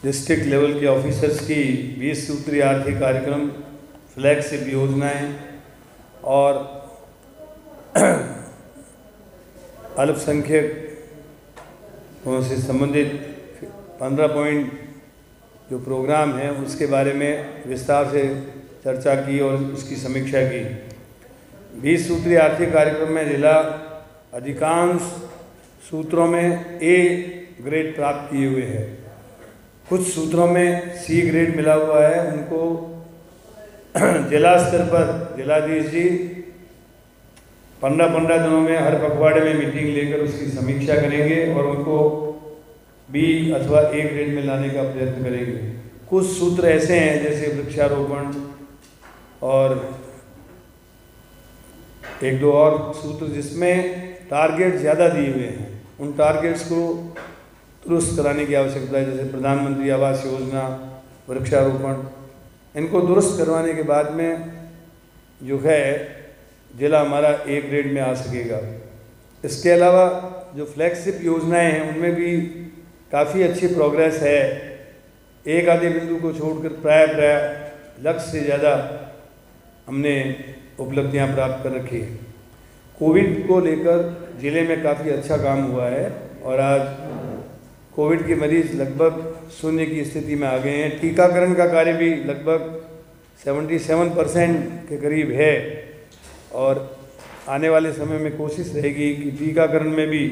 District level के officers की 20 सूत्रीय आर्थिक कार्यक्रम, फ्लैगशिप योजनाएं और अल्पसंख्यकों से संबंधित 15 पॉइंट जो प्रोग्राम है उसके बारे में विस्तार से चर्चा की और उसकी समीक्षा की। 20 सूत्रीय आर्थिक कार्यक्रम में जिला अधिकांश सूत्रों में ए ग्रेड प्राप्त किए हुए हैं। कुछ सूत्रों में सी ग्रेड मिला हुआ है। उनको जिला स्तर पर जिलाधीश जी 15-15 दिनों में हर पखवाड़े में मीटिंग लेकर उसकी समीक्षा करेंगे और उनको बी अथवा ए ग्रेड में लाने का प्रयत्न करेंगे। कुछ सूत्र ऐसे हैं जैसे वृक्षारोपण और एक दो और सूत्र जिसमें टारगेट ज़्यादा दिए हुए हैं, उन टारगेट्स को दुरुस्त कराने की आवश्यकता है। जैसे प्रधानमंत्री आवास योजना, वृक्षारोपण, इनको दुरुस्त करवाने के बाद में जो है जिला हमारा ए ग्रेड में आ सकेगा। इसके अलावा जो फ्लैगशिप योजनाएं हैं उनमें भी काफ़ी अच्छी प्रोग्रेस है। एक आधे बिंदु को छोड़कर प्राय लक्ष्य से ज़्यादा हमने उपलब्धियां प्राप्त कर रखी है। कोविड को लेकर ज़िले में काफ़ी अच्छा काम हुआ है और आज कोविड के मरीज लगभग शून्य की स्थिति में आ गए हैं। टीकाकरण का कार्य भी लगभग 77% के करीब है और आने वाले समय में कोशिश रहेगी कि टीकाकरण में भी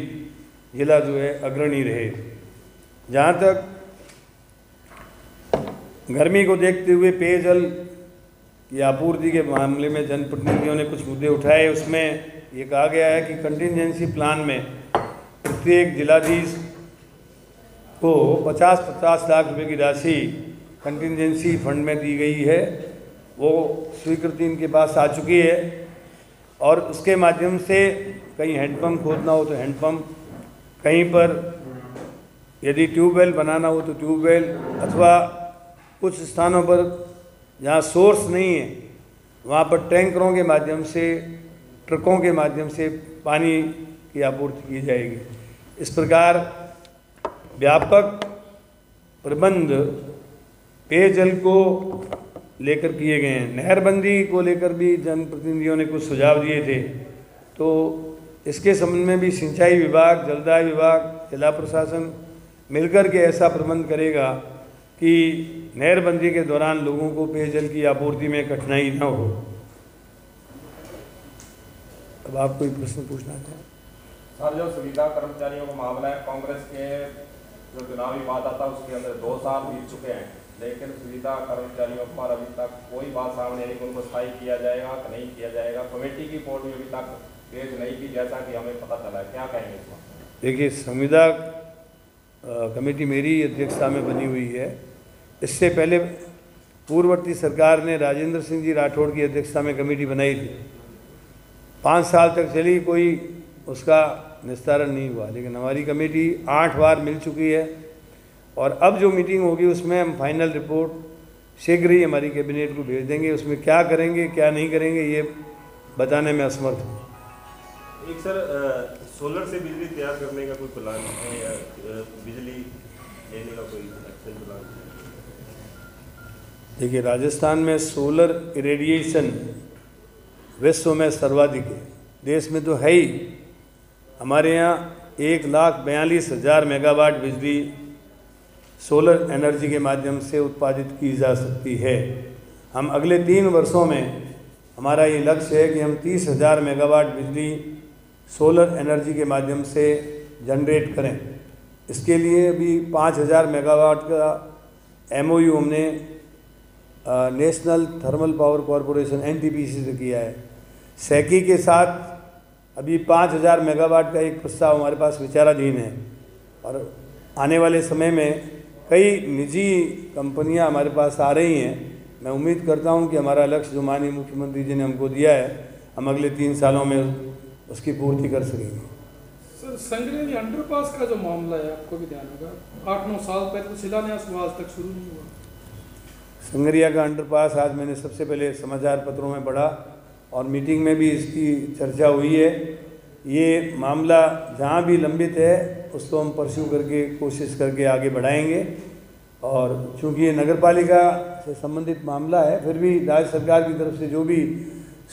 जिला जो है अग्रणी रहे। जहाँ तक गर्मी को देखते हुए पेयजल की आपूर्ति के मामले में जनप्रतिनिधियों ने कुछ मुद्दे उठाए। उसमें ये कहा गया है कि कंटिजेंसी प्लान में प्रत्येक जिलाधीश को 50-50 लाख रुपए की राशि कंटिजेंसी फंड में दी गई है। वो स्वीकृति इनके पास आ चुकी है और उसके माध्यम से कहीं हैंडपम्प खोदना हो तो हैंडपम्प, कहीं पर यदि ट्यूबवेल बनाना हो तो ट्यूबवेल, अथवा कुछ स्थानों पर जहाँ सोर्स नहीं है वहाँ पर टैंकरों के माध्यम से, ट्रकों के माध्यम से पानी की आपूर्ति की जाएगी। इस प्रकार व्यापक प्रबंध पेयजल को लेकर किए गए हैं। नहरबंदी को लेकर भी जनप्रतिनिधियों ने कुछ सुझाव दिए थे, तो इसके संबंध में भी सिंचाई विभाग, जलदाय विभाग, जिला प्रशासन मिलकर के ऐसा प्रबंध करेगा कि नहरबंदी के दौरान लोगों को पेयजल की आपूर्ति में कठिनाई न हो। अब आप कोई प्रश्न पूछना चाहें? सर, जो सुविधा कर्मचारियों का मामला है, कांग्रेस के जो चुनावी वादा था उसके अंदर 2 साल बीत चुके हैं, लेकिन सुविधा कर्मचारियों पर अभी तक कोई बात सामने नहीं, उनको स्थायी किया जाएगा कि नहीं किया जाएगा। कमेटी की रिपोर्ट भी अभी तक पेश नहीं की, जैसा कि हमें पता चला है। क्या कहेंगे इसमें? देखिए, संविदा कमेटी मेरी अध्यक्षता में बनी हुई है। इससे पहले पूर्ववर्ती सरकार ने राजेंद्र सिंह जी राठौड़ की अध्यक्षता में कमेटी बनाई थी। 5 साल तक चली, कोई उसका निस्तारण नहीं हुआ, लेकिन हमारी कमेटी 8 बार मिल चुकी है और अब जो मीटिंग होगी उसमें हम फाइनल रिपोर्ट शीघ्र ही हमारी कैबिनेट को भेज देंगे। उसमें क्या करेंगे क्या नहीं करेंगे ये बताने में असमर्थ हूँ। एक सर, सोलर से बिजली तैयार करने का कोई प्लान है या बिजली लेने का कोई एक्शन प्लान है? देखिए, राजस्थान में सोलर इरेडिएशन विश्व में सर्वाधिक है, देश में तो है ही। हमारे यहाँ 1,42,000 मेगावाट बिजली सोलर एनर्जी के माध्यम से उत्पादित की जा सकती है। हम अगले 3 वर्षों में, हमारा ये लक्ष्य है कि हम 30,000 मेगावाट बिजली सोलर एनर्जी के माध्यम से जनरेट करें। इसके लिए अभी 5,000 मेगावाट का MOU हमने national thermal power corporation NTPC से किया है। सैकी के साथ अभी 5,000 मेगावाट का एक प्रस्ताव हमारे पास विचाराधीन है और आने वाले समय में कई निजी कंपनियां हमारे पास आ रही हैं। मैं उम्मीद करता हूं कि हमारा लक्ष्य जो माननीय मुख्यमंत्री जी ने हमको दिया है, हम अगले 3 सालों में उसकी पूर्ति कर सकेंगे। सर, संगरिया अंडरपास का जो मामला है, आपको भी ध्यान होगा 8-9 साल पहले तो शिलान्यास हुआ, आज तक शुरू नहीं हुआ। संगरिया का अंडरपास आज मैंने सबसे पहले समाचार पत्रों में पढ़ा और मीटिंग में भी इसकी चर्चा हुई है। ये मामला जहाँ भी लंबित है उसको हम परस्यू करके कोशिश करके आगे बढ़ाएंगे और चूँकि ये नगर पालिका से संबंधित मामला है, फिर भी राज्य सरकार की तरफ से जो भी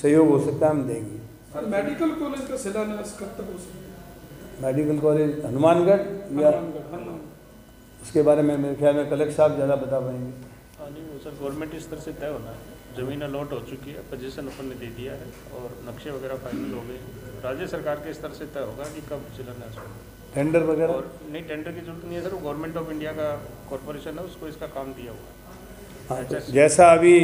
सहयोग हो सकता है हम देंगे। सर मेडिकल कॉलेज का शिलान्यास कब तक हो सकता है? मेडिकल कॉलेज हनुमानगढ़ या हनुमानगढ़। उसके बारे में मेरे ख्याल में कलेक्टर साहब ज़्यादा बता पाएंगे। हाँ नहीं, वो सर गवर्नमेंट स्तर से तय होना है। ज़मीन अलॉट हो चुकी है, पोजीशन अपन ने दे दिया है और नक्शे वगैरह फाइनल हो गए। राज्य सरकार के स्तर से तय होगा कि कब शिलान्यास होगा। टेंडर वगैरह और नहीं, टेंडर की जरूरत नहीं है सर, वो गवर्नमेंट ऑफ इंडिया का कॉरपोरेशन है, उसको इसका काम दिया हुआ है। हाँ, तो जैसा अभी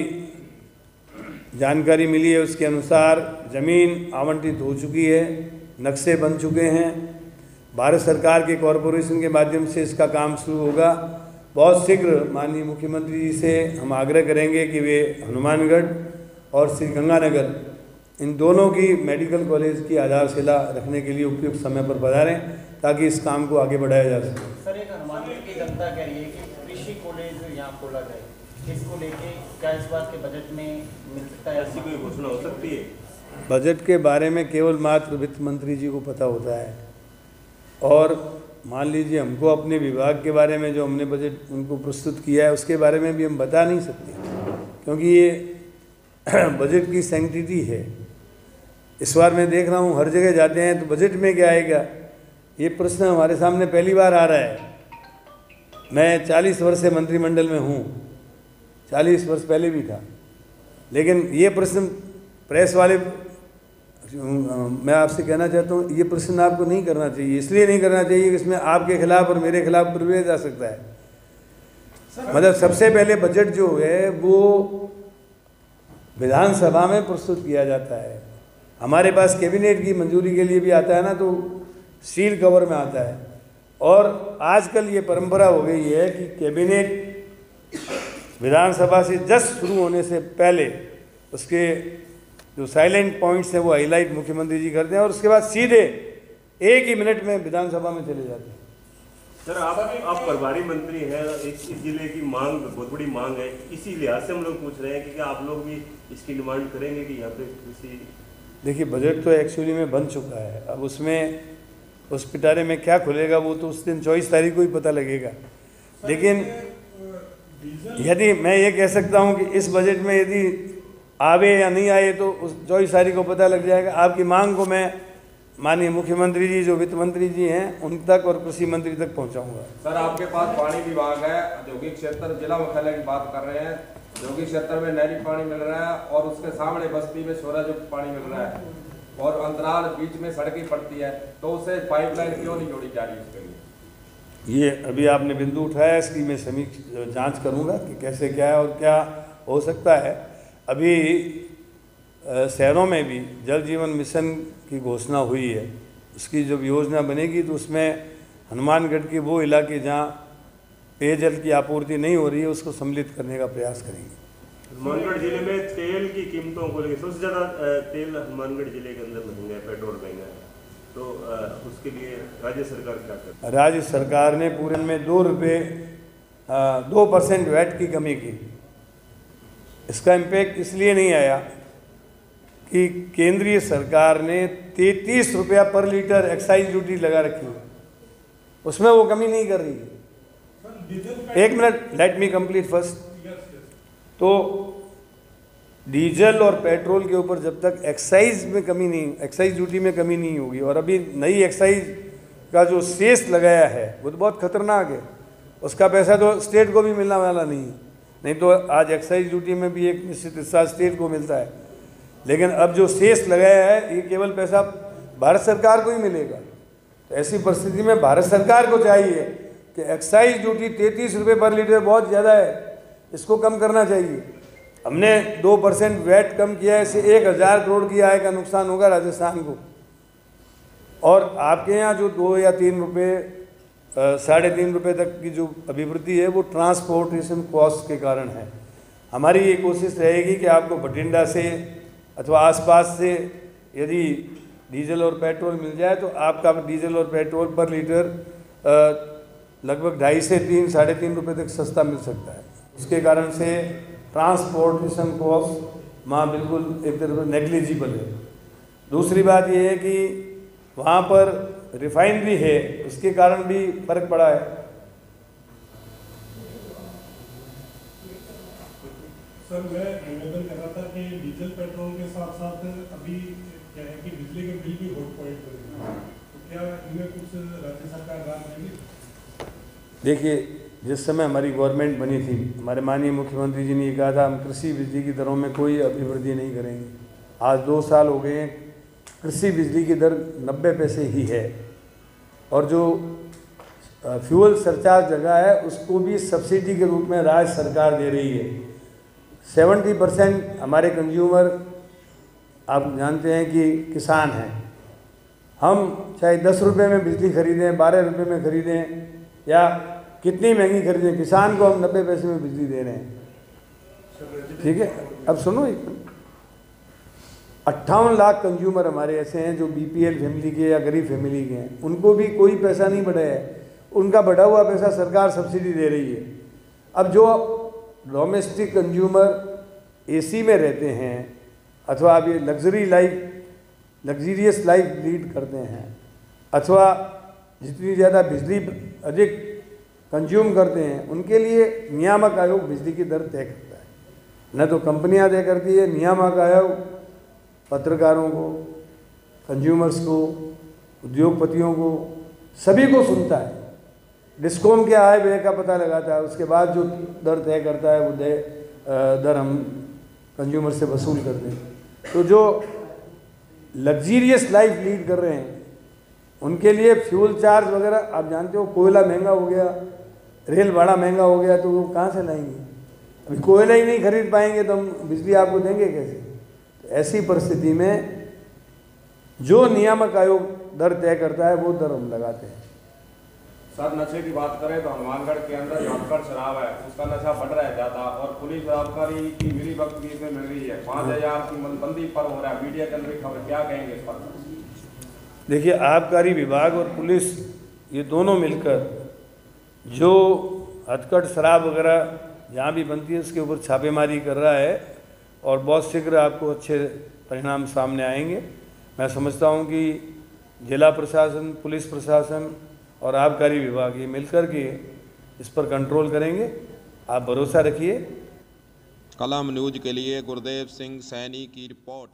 जानकारी मिली है उसके अनुसार ज़मीन आवंटित हो चुकी है, नक्शे बन चुके हैं। भारत सरकार के कॉरपोरेशन के माध्यम से इसका काम शुरू होगा। बहुत शीघ्र माननीय मुख्यमंत्री जी से हम आग्रह करेंगे कि वे हनुमानगढ़ और श्री गंगानगर इन दोनों की मेडिकल कॉलेज की आधारशिला रखने के लिए उपयुक्त समय पर पधारें, ताकि इस काम को आगे बढ़ाया जा सके। सर एक हनुमानगढ़ की जनता कह रही है कि कृषि कॉलेज यहाँ खोला जाए, इसको लेके क्या इस बात के बजट में मिल सकता है? ऐसी कोई घोषणा हो सकती है? बजट के बारे में केवल मात्र वित्त मंत्री जी को पता होता है, और मान लीजिए हमको अपने विभाग के बारे में जो हमने बजट उनको प्रस्तुत किया है उसके बारे में भी हम बता नहीं सकते, क्योंकि ये बजट की सैंक्टिटी है। इस बार मैं देख रहा हूँ हर जगह जाते हैं तो बजट में क्या आएगा, ये प्रश्न हमारे सामने पहली बार आ रहा है। मैं 40 वर्ष से मंत्रिमंडल में हूँ, 40 वर्ष पहले भी था, लेकिन ये प्रश्न प्रेस वाले, मैं आपसे कहना चाहता हूँ ये प्रश्न आपको नहीं करना चाहिए। इसलिए नहीं करना चाहिए कि इसमें आपके खिलाफ और मेरे खिलाफ प्रवेश जा सकता है। मतलब सबसे पहले बजट जो है वो विधानसभा में प्रस्तुत किया जाता है। हमारे पास कैबिनेट की मंजूरी के लिए भी आता है ना, तो सील कवर में आता है। और आजकल ये परंपरा हो गई है कि कैबिनेट विधानसभा से जस्ट शुरू होने से पहले उसके जो साइलेंट पॉइंट्स हैं वो हाईलाइट मुख्यमंत्री जी करते हैं और उसके बाद सीधे एक ही मिनट में विधानसभा में चले जाते हैं। सर आप प्रभारी मंत्री हैं, इस जिले की मांग बहुत बड़ी मांग है, इसी लिहाज से हम लोग पूछ रहे हैं कि क्या आप लोग भी इसकी डिमांड करेंगे कि यहाँ पे किसी? देखिए बजट तो एक्चुअली में बन चुका है, अब उसमें उस पिटारे में क्या खुलेगा वो तो उस दिन 24 तारीख को ही पता लगेगा। लेकिन यदि मैं ये कह सकता हूँ कि इस बजट में यदि आवे या नहीं आए तो उस 24 तारीख को पता लग जाएगा। आपकी मांग को मैं माननीय मुख्यमंत्री जी जो वित्त मंत्री जी हैं उन तक और कृषि मंत्री तक पहुंचाऊंगा। सर आपके पास पानी विभाग है, औद्योगिक क्षेत्र जिला मुख्यालय की बात कर रहे हैं, औद्योगिक क्षेत्र में नहरी पानी मिल रहा है और उसके सामने बस्ती में सूरज पानी मिल रहा है और अंतराल बीच में सड़कें पड़ती है, तो उसे पाइपलाइन क्यों नहीं जोड़ी जा रही उसके लिए? ये अभी आपने बिंदु उठाया, इसकी मैं समीक्षा जाँच करूँगा कि कैसे क्या है और क्या हो सकता है। अभी शहरों में भी जल जीवन मिशन की घोषणा हुई है, उसकी जब योजना बनेगी तो उसमें हनुमानगढ़ के वो इलाके जहाँ पेयजल की आपूर्ति नहीं हो रही है उसको सम्मिलित करने का प्रयास करेंगे। हनुमानगढ़ जिले में तेल की कीमतों को लेकर सबसे ज़्यादा तेल हनुमानगढ़ जिले के अंदर महंगा है, पेट्रोल महंगा है, तो उसके लिए राज्य सरकार क्या करती है? राज्य सरकार ने पूरे में 2% वैट की कमी की। इसका इम्पैक्ट इसलिए नहीं आया कि केंद्रीय सरकार ने 33 रुपया पर लीटर एक्साइज ड्यूटी लगा रखी है, उसमें वो कमी नहीं कर रही है। एक minute, let me complete first. तो डीजल और पेट्रोल के ऊपर जब तक एक्साइज ड्यूटी में कमी नहीं होगी, और अभी नई एक्साइज का जो सेस लगाया है वो तो बहुत खतरनाक है, उसका पैसा तो स्टेट को भी मिलने वाला नहीं तो आज एक्साइज ड्यूटी में भी एक निश्चित हिस्सा स्टेट को मिलता है, लेकिन अब जो सेस लगाया है ये केवल पैसा भारत सरकार को ही मिलेगा। तो ऐसी परिस्थिति में भारत सरकार को चाहिए कि एक्साइज ड्यूटी 33 रुपये पर लीटर बहुत ज़्यादा है, इसको कम करना चाहिए। हमने 2% वैट कम किया है, इससे 1000 करोड़ की आय का नुकसान होगा राजस्थान को। और आपके यहाँ जो 2 या 3 रुपये 3.5 रुपये तक की जो अभिवृद्धि है वो ट्रांसपोर्टेशन कॉस्ट के कारण है। हमारी ये कोशिश रहेगी कि आपको बठिंडा से अथवा आसपास से यदि डीजल और पेट्रोल मिल जाए तो आपका डीजल और पेट्रोल पर लीटर लगभग 2.5 से 3-3.5 रुपये तक सस्ता मिल सकता है। उसके कारण से ट्रांसपोर्टेशन कॉस्ट वहाँ बिल्कुल एक तरह से नेग्लिजिबल है। दूसरी बात ये है कि वहाँ पर रिफाइनरी है, उसके कारण भी फर्क पड़ा है। सर मैं निवेदन कर रहा था कि डीजल पेट्रोल के साथ साथ अभी क्या है कि बिजली के बिल भी हॉट पॉइंट पर है, तो क्या इनमें कुछ राज्य सरकार राहत देगी? देखिए, जिस समय हमारी गवर्नमेंट बनी थी, हमारे माननीय मुख्यमंत्री जी ने ये कहा था हम कृषि बिजली की दरों में कोई अभिवृद्धि नहीं करेंगे। आज 2 साल हो गए हैं, कृषि बिजली की दर 90 पैसे ही है, और जो फ्यूल सरचार्ज जगह है उसको भी सब्सिडी के रूप में राज्य सरकार दे रही है। 70% हमारे कंज्यूमर आप जानते हैं कि किसान हैं। हम चाहे 10 रुपये में बिजली खरीदें, 12 रुपये में खरीदें या कितनी महंगी खरीदें, किसान को हम 90 पैसे में बिजली दे रहे हैं। ठीक है, अब सुनो, 58 लाख कंज्यूमर हमारे ऐसे हैं जो बीपीएल फैमिली के या गरीब फैमिली के हैं, उनको भी कोई पैसा नहीं बढ़ा है, उनका बढ़ा हुआ पैसा सरकार सब्सिडी दे रही है। अब जो डोमेस्टिक कंज्यूमर एसी में रहते हैं अथवा आप ये लग्जरियस लाइफ लीड करते हैं अथवा जितनी ज़्यादा बिजली अधिक कंज्यूम करते हैं, उनके लिए नियामक आयोग बिजली की दर तय करता है। न तो कंपनियां तय करती है, नियामक आयोग पत्रकारों को, कंज्यूमर्स को, उद्योगपतियों को, सभी को सुनता है। डिस्कॉम के आय व्यय का पता लगाता है, उसके बाद जो दर तय करता है वो दर हम कंज्यूमर से वसूल करते हैं। तो जो लग्जीरियस लाइफ लीड कर रहे हैं उनके लिए फ्यूल चार्ज वगैरह, आप जानते हो कोयला महंगा हो गया, रेल भाड़ा महंगा हो गया, तो वो कहाँ से लाएंगे? अभी कोयला ही नहीं खरीद पाएंगे तो हम बिजली आपको देंगे कैसे? तो ऐसी परिस्थिति में जो नियामक आयोग दर तय करता है वो दर हम लगाते हैं। सर, नशे की बात करें तो हनुमानगढ़ के अंदर जो अटकर शराब है उसका नशा बढ़ रहा है ज़्यादा, और पुलिस आबकारी की मिली वक्त भी इसमें मिल रही है। 5000 की बंदी पर हो रहा है, मीडिया के अंदर खबर, क्या कहेंगे इस पर? देखिए, आबकारी विभाग और पुलिस ये दोनों मिलकर जो हथकढ़ शराब वगैरह जहाँ भी बनती है उसके ऊपर छापेमारी कर रहा है, और बहुत शीघ्र आपको अच्छे परिणाम सामने आएंगे। मैं समझता हूँ कि जिला प्रशासन, पुलिस प्रशासन और आबकारी विभाग ये मिलकर के इस पर कंट्रोल करेंगे, आप भरोसा रखिए। कलम न्यूज के लिए गुरदेव सिंह सैनी की रिपोर्ट।